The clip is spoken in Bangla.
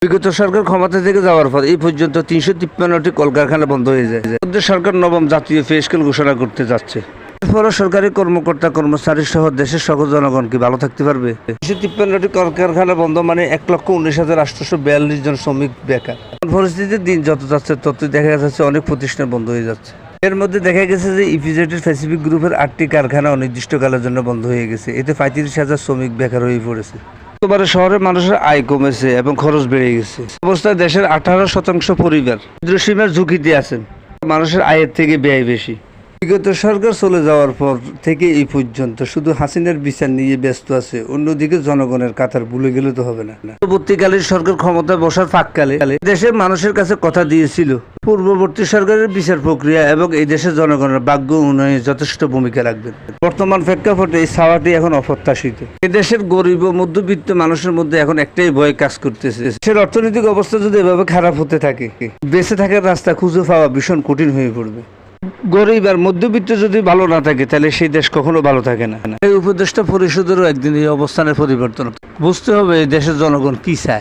বিগত সরকার ক্ষমতা থেকে যাওয়ার পর এই পর্যন্ত ৩৫৩টি কলকারখানা বন্ধ হয়ে যায়। সরকার নবম জাতীয় পে স্কেল ঘোষণা করতে যাচ্ছে। এরপরও সরকারি কর্মকর্তা কর্মচারী সহ দেশের সকল জনগণ কি ভালো থাকতে পারবে? ৩৫৩টি কলকারখানা বন্ধ মানে ১,১৯,৮৪২ জন শ্রমিক বেকার। পরিস্থিতির দিন যত যাচ্ছে ততই দেখা যাচ্ছে অনেক প্রতিষ্ঠান বন্ধ হয়ে যাচ্ছে। এর মধ্যে দেখা গেছে যে ইপিজেডের প্যাসিফিক গ্রুপের 8টি কারখানা অনির্দিষ্টকালের জন্য বন্ধ হয়ে গেছে। এতে ৩৫,০০০ শ্রমিক বেকার হয়ে পড়েছে। এবারে শহরের মানুষের আয় কমেছে এবং খরচ বেড়ে গেছে। অবস্থায় দেশের 18% পরিবার দরিদ্রসীমার ঝুঁকিতে আছেন। মানুষের আয়ের থেকে ব্যয় বেশি। বিগত সরকার চলে যাওয়ার পর থেকে এই পর্যন্ত শুধু হাসিনার বিচার নিয়ে ব্যস্ত আছে, অন্যদিকে জনগণের কাতার ভুলে গেলে তো হবে না। পূর্ববর্তীকালীন সরকার ক্ষমতায় বসার ফাঁককালে দেশের মানুষের কাছে কথা দিয়েছিল পূর্ববর্তী সরকারের বিচার প্রক্রিয়া এবং এই দেশের জনগণের ভাগ্য উন্নয়নে যথেষ্ট ভূমিকা রাখবেন। বর্তমান প্রেক্ষাপটে এই ছাওয়াটি এখন অপ্রত্যাশিত। এই দেশের গরিব ও মধ্যবিত্ত মানুষের মধ্যে এখন একটাই ভয় কাজ করতেছে, দেশের অর্থনৈতিক অবস্থা যদি এভাবে খারাপ হতে থাকে বেঁচে থাকার রাস্তা খুঁজে পাওয়া ভীষণ কঠিন হয়ে পড়বে। গরিব আর মধ্যবিত্ত যদি ভালো না থাকে তাহলে সেই দেশ কখনো ভালো থাকে না। এই উপদেষ্টা পরিষদেরও একদিন এই অবস্থানের পরিবর্তন বুঝতে হবে এই দেশের জনগণ কি চায়।